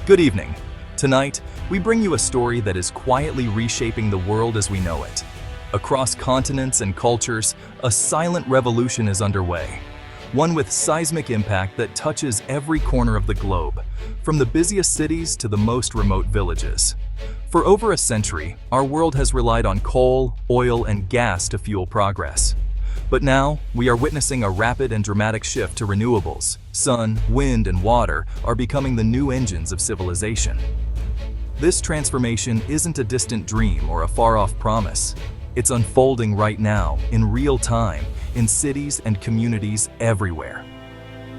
Good evening. Tonight, we bring you a story that is quietly reshaping the world as we know it. Across continents and cultures, a silent revolution is underway. One with seismic impact that touches every corner of the globe, from the busiest cities to the most remote villages. For over a century, our world has relied on coal, oil, and gas to fuel progress. But now, we are witnessing a rapid and dramatic shift to renewables. Sun, wind, and water are becoming the new engines of civilization. This transformation isn't a distant dream or a far-off promise. It's unfolding right now, in real time, in cities and communities everywhere.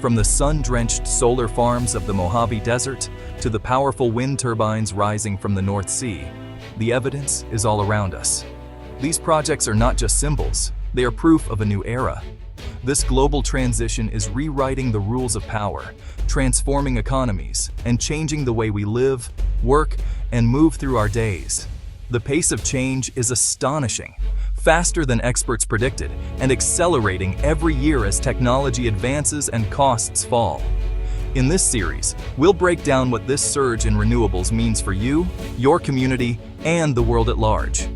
From the sun-drenched solar farms of the Mojave Desert to the powerful wind turbines rising from the North Sea, the evidence is all around us. These projects are not just symbols, they are proof of a new era. This global transition is rewriting the rules of power, transforming economies, and changing the way we live, work, and move through our days. The pace of change is astonishing, faster than experts predicted, and accelerating every year as technology advances and costs fall. In this series, we'll break down what this surge in renewables means for you, your community, and the world at large.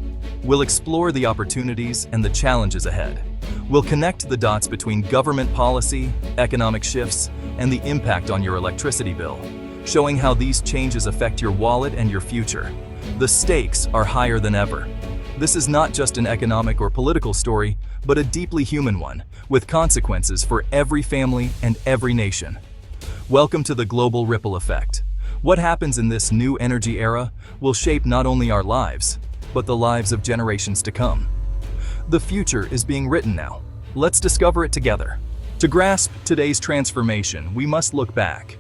We'll explore the opportunities and the challenges ahead. We'll connect the dots between government policy, economic shifts, and the impact on your electricity bill, showing how these changes affect your wallet and your future. The stakes are higher than ever. This is not just an economic or political story, but a deeply human one, with consequences for every family and every nation. Welcome to the global ripple effect. What happens in this new energy era will shape not only our lives, but the lives of generations to come. The future is being written now. Let's discover it together. To grasp today's transformation, we must look back.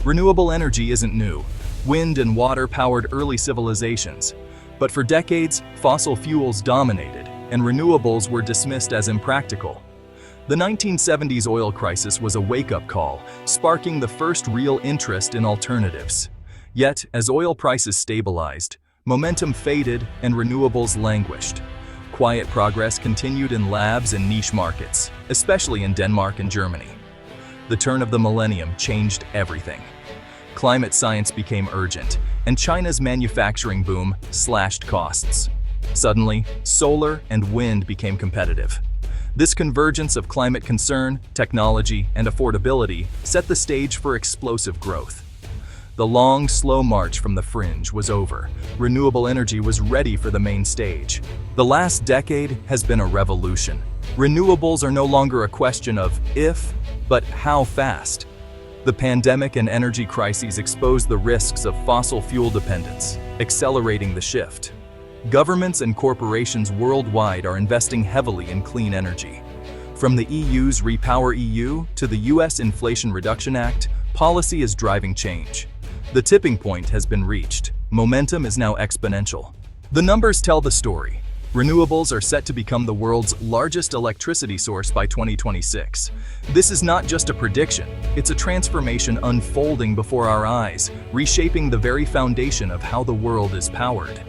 Renewable energy isn't new. Wind and water powered early civilizations. But for decades, fossil fuels dominated, and renewables were dismissed as impractical. The 1970s oil crisis was a wake-up call, sparking the first real interest in alternatives. Yet, as oil prices stabilized, momentum faded and renewables languished. Quiet progress continued in labs and niche markets, especially in Denmark and Germany. The turn of the millennium changed everything. Climate science became urgent, and China's manufacturing boom slashed costs. Suddenly, solar and wind became competitive. This convergence of climate concern, technology, and affordability set the stage for explosive growth. The long, slow march from the fringe was over. Renewable energy was ready for the main stage. The last decade has been a revolution. Renewables are no longer a question of if, but how fast. The pandemic and energy crises exposed the risks of fossil fuel dependence, accelerating the shift. Governments and corporations worldwide are investing heavily in clean energy. From the EU's REPowerEU to the US Inflation Reduction Act, policy is driving change. The tipping point has been reached. Momentum is now exponential. The numbers tell the story. Renewables are set to become the world's largest electricity source by 2026. This is not just a prediction, it's a transformation unfolding before our eyes, reshaping the very foundation of how the world is powered.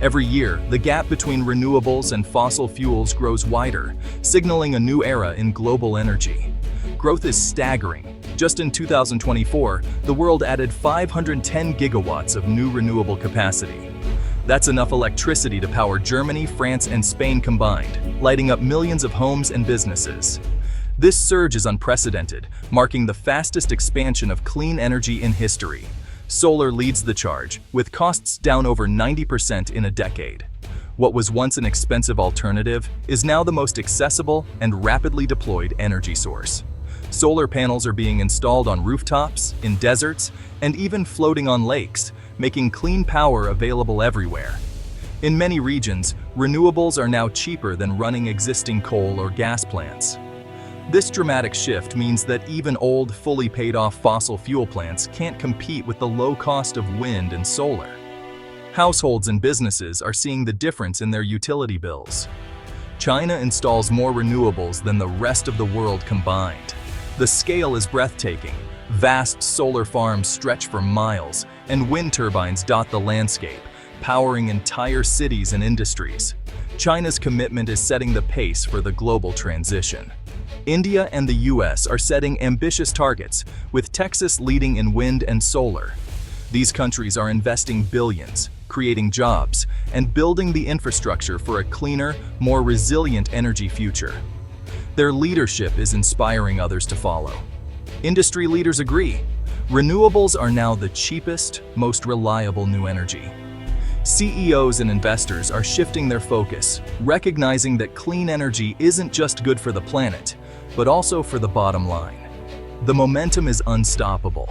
Every year, the gap between renewables and fossil fuels grows wider, signaling a new era in global energy. Growth is staggering. Just in 2024, the world added 510 gigawatts of new renewable capacity. That's enough electricity to power Germany, France, and Spain combined, lighting up millions of homes and businesses. This surge is unprecedented, marking the fastest expansion of clean energy in history. Solar leads the charge, with costs down over 90% in a decade. What was once an expensive alternative is now the most accessible and rapidly deployed energy source. Solar panels are being installed on rooftops, in deserts, and even floating on lakes, making clean power available everywhere. In many regions, renewables are now cheaper than running existing coal or gas plants. This dramatic shift means that even old, fully paid-off fossil fuel plants can't compete with the low cost of wind and solar. Households and businesses are seeing the difference in their utility bills. China installs more renewables than the rest of the world combined. The scale is breathtaking. Vast solar farms stretch for miles, and wind turbines dot the landscape, powering entire cities and industries. China's commitment is setting the pace for the global transition. India and the US are setting ambitious targets, with Texas leading in wind and solar. These countries are investing billions, creating jobs, and building the infrastructure for a cleaner, more resilient energy future. Their leadership is inspiring others to follow. Industry leaders agree. Renewables are now the cheapest, most reliable new energy. CEOs and investors are shifting their focus, recognizing that clean energy isn't just good for the planet, but also for the bottom line. The momentum is unstoppable.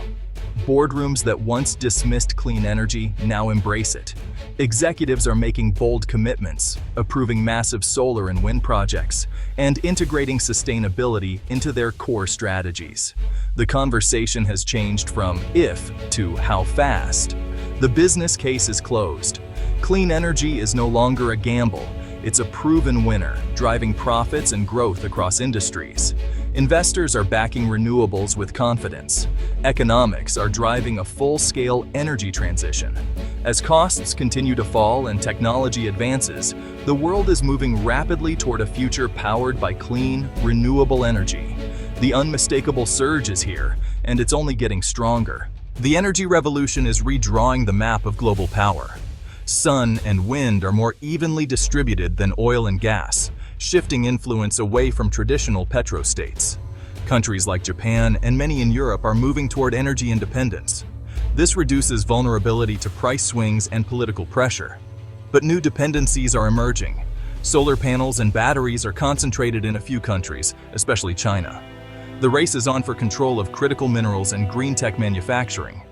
Boardrooms that once dismissed clean energy now embrace it. Executives are making bold commitments, approving massive solar and wind projects, and integrating sustainability into their core strategies. The conversation has changed from if to how fast. The business case is closed. Clean energy is no longer a gamble. It's a proven winner, driving profits and growth across industries. Investors are backing renewables with confidence. Economics are driving a full-scale energy transition. As costs continue to fall and technology advances, the world is moving rapidly toward a future powered by clean, renewable energy. The unmistakable surge is here, and it's only getting stronger. The energy revolution is redrawing the map of global power. Sun and wind are more evenly distributed than oil and gas, shifting influence away from traditional petrostates. Countries like Japan and many in Europe are moving toward energy independence. This reduces vulnerability to price swings and political pressure. But new dependencies are emerging. Solar panels and batteries are concentrated in a few countries, especially China. The race is on for control of critical minerals and green tech manufacturing.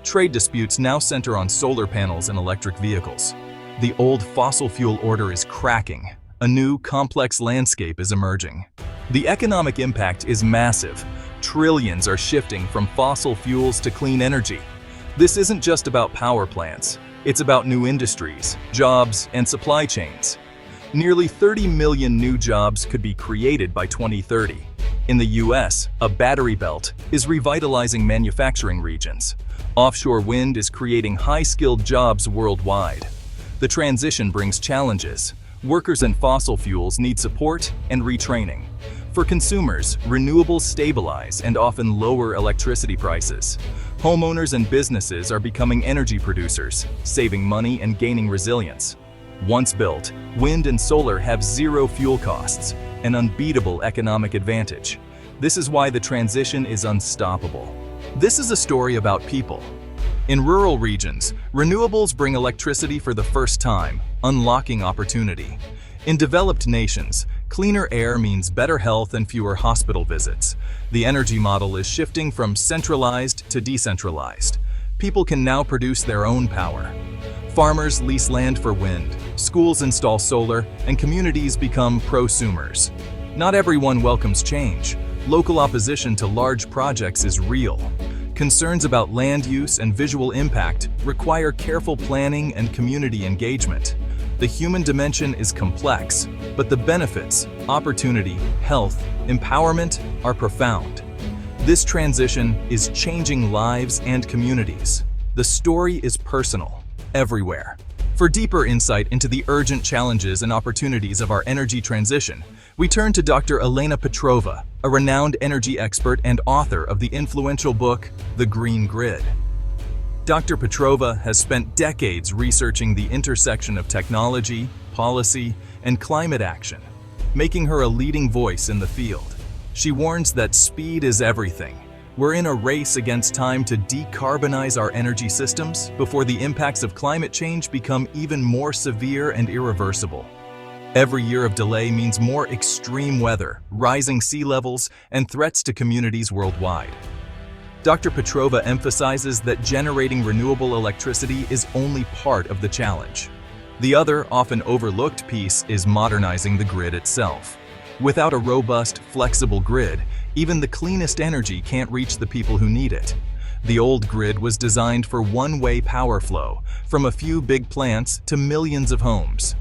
Trade disputes now center on solar panels and electric vehicles. The old fossil fuel order is cracking. A new, complex landscape is emerging. The economic impact is massive. Trillions are shifting from fossil fuels to clean energy. This isn't just about power plants. It's about new industries, jobs, and supply chains. Nearly 30 million new jobs could be created by 2030. In the US, a battery belt is revitalizing manufacturing regions. Offshore wind is creating high-skilled jobs worldwide. The transition brings challenges. Workers in fossil fuels need support and retraining. For consumers, renewables stabilize and often lower electricity prices. Homeowners and businesses are becoming energy producers, saving money and gaining resilience. Once built, wind and solar have zero fuel costs, an unbeatable economic advantage. This is why the transition is unstoppable. This is a story about people. In rural regions, renewables bring electricity for the first time, unlocking opportunity. In developed nations, cleaner air means better health and fewer hospital visits. The energy model is shifting from centralized to decentralized. People can now produce their own power. Farmers lease land for wind, schools install solar, and communities become prosumers. Not everyone welcomes change. Local opposition to large projects is real. Concerns about land use and visual impact require careful planning and community engagement. The human dimension is complex, but the benefits, opportunity, health, empowerment are profound. This transition is changing lives and communities. The story is personal, everywhere. For deeper insight into the urgent challenges and opportunities of our energy transition, we turn to Dr. Elena Petrova, a renowned energy expert and author of the influential book, The Green Grid. Dr. Petrova has spent decades researching the intersection of technology, policy, and climate action, making her a leading voice in the field. She warns that speed is everything. We're in a race against time to decarbonize our energy systems before the impacts of climate change become even more severe and irreversible. Every year of delay means more extreme weather, rising sea levels, and threats to communities worldwide. Dr. Petrova emphasizes that generating renewable electricity is only part of the challenge. The other, often overlooked piece is modernizing the grid itself. Without a robust, flexible grid, even the cleanest energy can't reach the people who need it. The old grid was designed for one-way power flow, from a few big plants to millions of homes.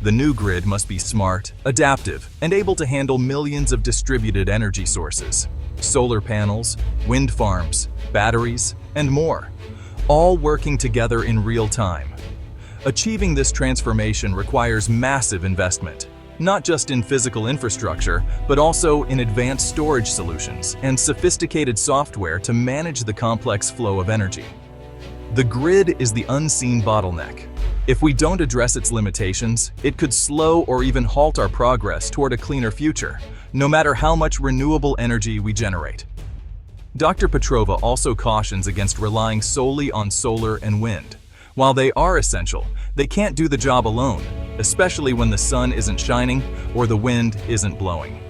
The new grid must be smart, adaptive, and able to handle millions of distributed energy sources. Solar panels, wind farms, batteries, and more, all working together in real time. Achieving this transformation requires massive investment, not just in physical infrastructure, but also in advanced storage solutions and sophisticated software to manage the complex flow of energy. The grid is the unseen bottleneck. If we don't address its limitations, it could slow or even halt our progress toward a cleaner future, no matter how much renewable energy we generate. Dr. Petrova also cautions against relying solely on solar and wind. While they are essential, they can't do the job alone, especially when the sun isn't shining or the wind isn't blowing.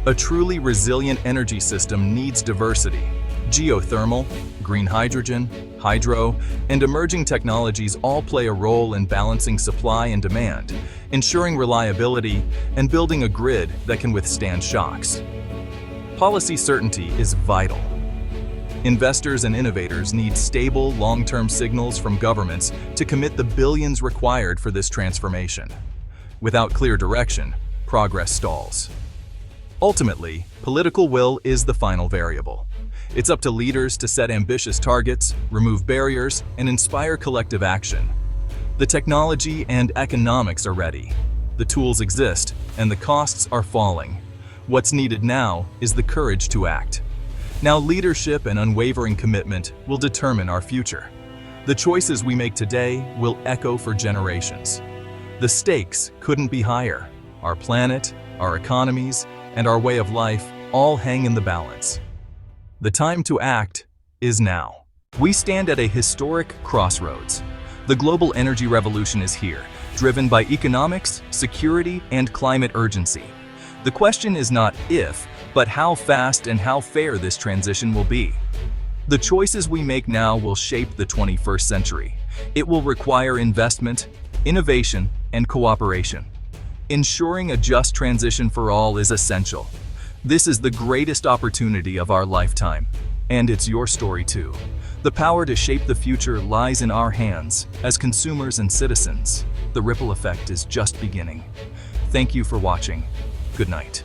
A truly resilient energy system needs diversity. Geothermal, green hydrogen, hydro, and emerging technologies all play a role in balancing supply and demand, ensuring reliability and building a grid that can withstand shocks. Policy certainty is vital. Investors and innovators need stable, long-term signals from governments to commit the billions required for this transformation. Without clear direction, progress stalls. Ultimately, political will is the final variable. It's up to leaders to set ambitious targets, remove barriers, and inspire collective action. The technology and economics are ready. The tools exist, and the costs are falling. What's needed now is the courage to act. Now, leadership and unwavering commitment will determine our future. The choices we make today will echo for generations. The stakes couldn't be higher. Our planet, our economies, and our way of life all hang in the balance. The time to act is now. We stand at a historic crossroads. The global energy revolution is here, driven by economics, security, and climate urgency. The question is not if, but how fast and how fair this transition will be. The choices we make now will shape the 21st century. It will require investment, innovation, and cooperation. Ensuring a just transition for all is essential. This is the greatest opportunity of our lifetime, and it's your story too. The power to shape the future lies in our hands as consumers and citizens. The ripple effect is just beginning. Thank you for watching. Good night.